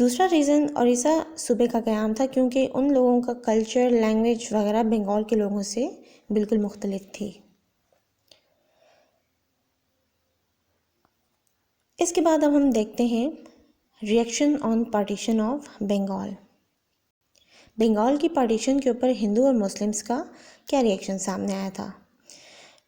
دوسرا ریزن اڑیسہ صوبے کا قیام تھا کیونکہ ان لوگوں کا کلچر، لینگویج وغیرہ بنگال کے لوگوں سے بالکل مختلف تھی۔ اس کے بعد اب ہم دیکھتے ہیں reaction on partition of Bengal. Bengal کی پارٹیشن کے اوپر ہندو اور مسلمس کا کیا ریئیکشن سامنے آیا تھا؟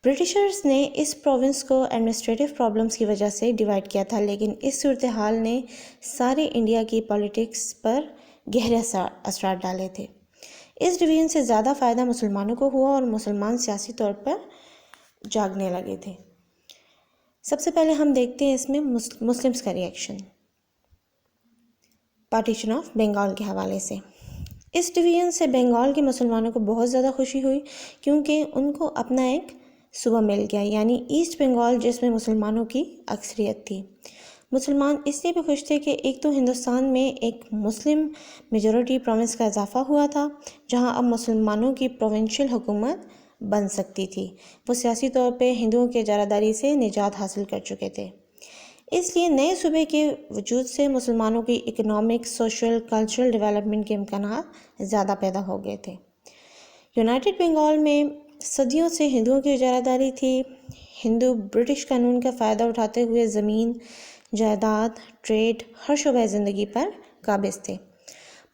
برٹشرز نے اس پروونس کو ایڈمنسٹریٹو پرابلمس کی وجہ سے ڈیوائیڈ کیا تھا، لیکن اس صورتحال نے سارے انڈیا کی پالیٹکس پر گہرے اثرات ڈالے تھے۔ اس ڈویژن سے زیادہ فائدہ مسلمانوں کو ہوا اور مسلمان سیاسی طور پر جاگنے لگے تھے۔ سب سے پہلے ہم دیکھتے ہیں اس میں مسلمس کا ریئیکشن پارٹیشن آف بنگال کے حوالے سے۔ اس ڈویژن سے بنگال کے مسلمانوں کو بہت زیادہ خوشی ہوئی کیونکہ ان کو اپنا ایک صوبہ مل گیا، یعنی ایسٹ بنگال جس میں مسلمانوں کی اکثریت تھی۔ مسلمان اس لیے بھی خوش تھے کہ ایک تو ہندوستان میں ایک مسلم میجورٹی پروونس کا اضافہ ہوا تھا جہاں اب مسلمانوں کی پروونشل حکومت بن سکتی تھی۔ وہ سیاسی طور پہ ہندوؤں کے اجارہ داری سے نجات حاصل کر چکے تھے۔ اس لیے نئے صوبے کے وجود سے مسلمانوں کی اکنامک، سوشل، کلچرل ڈیولپمنٹ کے امکانات زیادہ پیدا ہو گئے تھے۔ یونائٹڈ بنگال میں صدیوں سے ہندوؤں کی اجارہ داری تھی۔ ہندو برٹش قانون کا فائدہ اٹھاتے ہوئے زمین، جائیداد، ٹریڈ، ہر شعبہ زندگی پر قابض تھے۔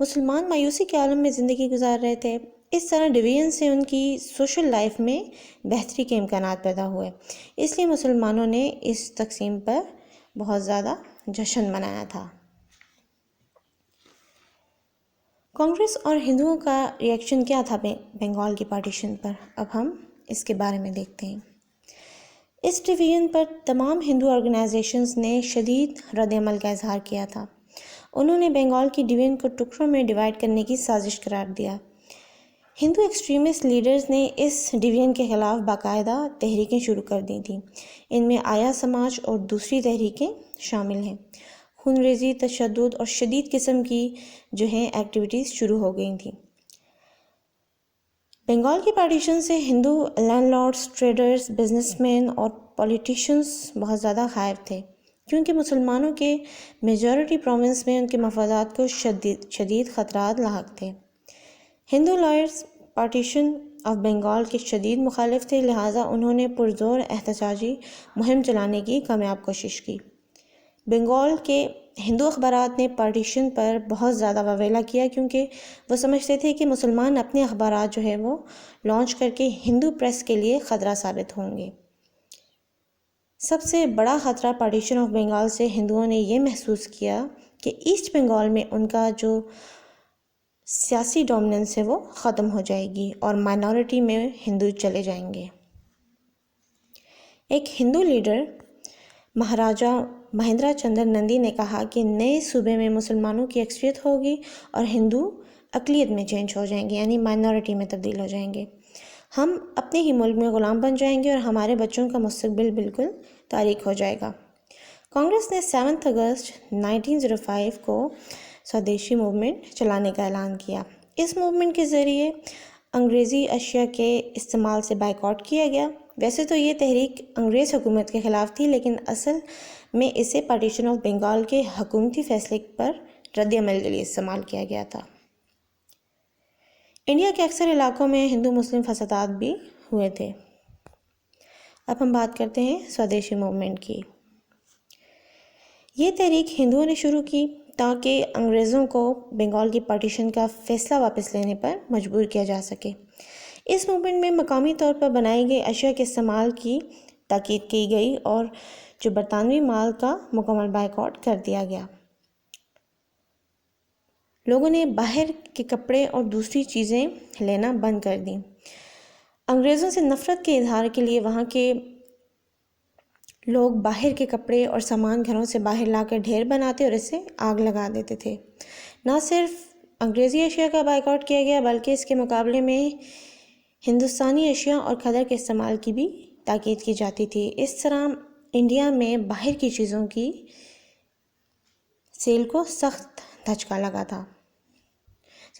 مسلمان مایوسی کے عالم میں زندگی گزار رہے تھے۔ اس طرح ڈویژن سے ان کی سوشل لائف میں بہتری کے امکانات پیدا ہوئے، اس لیے مسلمانوں نے اس تقسیم پر بہت زیادہ جشن منایا تھا۔ کانگریس اور ہندوؤں کا ریئیکشن کیا تھا بنگال کی پارٹیشن پر؟ اب ہم اس کے بارے میں دیکھتے ہیں۔ اس ڈویژن پر تمام ہندو آرگنائزیشنز نے شدید رد عمل کا اظہار کیا تھا۔ انہوں نے بنگال کی ڈویژن کو ٹکڑوں میں ڈیوائیڈ کرنے کی سازش قرار دیا۔ ہندو ایکسٹریمسٹ لیڈرز نے اس ڈویژن کے خلاف باقاعدہ تحریکیں شروع کر دی تھیں۔ ان میں آیا سماج اور دوسری تحریکیں شامل ہیں۔ خون ریزی، تشدد اور شدید قسم کی ایکٹیویٹیز شروع ہو گئی تھیں۔ بنگال کی پارٹیشن سے Hindu landlords, traders, businessmen اور پولیٹیشنز بہت زیادہ خائف تھے کیونکہ مسلمانوں کے میجورٹی پروونس میں ان کے مفادات کو شدید خطرات لاحق تھے۔ ہندو لائرز پارٹیشن آف بنگال کے شدید مخالف تھے، لہٰذا انہوں نے پرزور احتجاجی مہم چلانے کی کامیاب کوشش کی۔ بنگال کے ہندو اخبارات نے پارٹیشن پر بہت زیادہ واویلا کیا کیونکہ وہ سمجھتے تھے کہ مسلمان اپنے اخبارات وہ لانچ کر کے ہندو پریس کے لیے خطرہ ثابت ہوں گے۔ سب سے بڑا خطرہ پارٹیشن آف بنگال سے ہندوؤں نے یہ محسوس کیا کہ ایسٹ بنگال میں ان کا جو سیاسی ڈومیننس ہے وہ ختم ہو جائے گی اور مائنورٹی میں ہندو چلے جائیں گے۔ ایک ہندو لیڈر مہاراجا مہندرا چندر نندی نے کہا کہ نئے صوبے میں مسلمانوں کی اکثریت ہوگی اور ہندو اقلیت میں چینج ہو جائیں گے، یعنی مائنورٹی میں تبدیل ہو جائیں گے۔ ہم اپنے ہی ملک میں غلام بن جائیں گے اور ہمارے بچوں کا مستقبل بالکل تاریک ہو جائے گا۔ کانگریس نے 7 اگست 1905 کو سودیشی موومنٹ چلانے کا اعلان کیا۔ اس موومنٹ کے ذریعے انگریزی اشیاء کے استعمال سے بائیکاٹ کیا گیا۔ ویسے تو یہ تحریک انگریز حکومت کے خلاف تھی، لیکن اصل میں اسے پارٹیشن آف بنگال کے حکومتی فیصلے پر رد عمل کے لیے استعمال کیا گیا تھا۔ انڈیا کے اکثر علاقوں میں ہندو مسلم فسادات بھی ہوئے تھے۔ اب ہم بات کرتے ہیں سودیشی موومنٹ کی۔ یہ تحریک ہندوؤں نے شروع کی تاکہ انگریزوں کو بنگال کی پارٹیشن کا فیصلہ واپس لینے پر مجبور کیا جا سکے۔ اس موومنٹ میں مقامی طور پر بنائی گئی اشیاء کے استعمال کی تاکید کی گئی اور جو برطانوی مال کا مکمل بائیکاٹ کر دیا گیا۔ لوگوں نے باہر کے کپڑے اور دوسری چیزیں لینا بند کر دیں۔ انگریزوں سے نفرت کے اظہار کے لیے وہاں کے لوگ باہر کے کپڑے اور سامان گھروں سے باہر لا کر ڈھیر بناتے اور اسے آگ لگا دیتے تھے۔ نہ صرف انگریزی اشیاء کا بائیکاٹ کیا گیا بلکہ اس کے مقابلے میں ہندوستانی اشیاء اور کھدر کے استعمال کی بھی تاکید کی جاتی تھی۔ اس طرح انڈیا میں باہر کی چیزوں کی سیل کو سخت دھچکا لگا تھا۔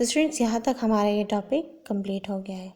اسٹوڈنٹس، یہاں تک ہمارا یہ ٹاپک کمپلیٹ ہو گیا ہے۔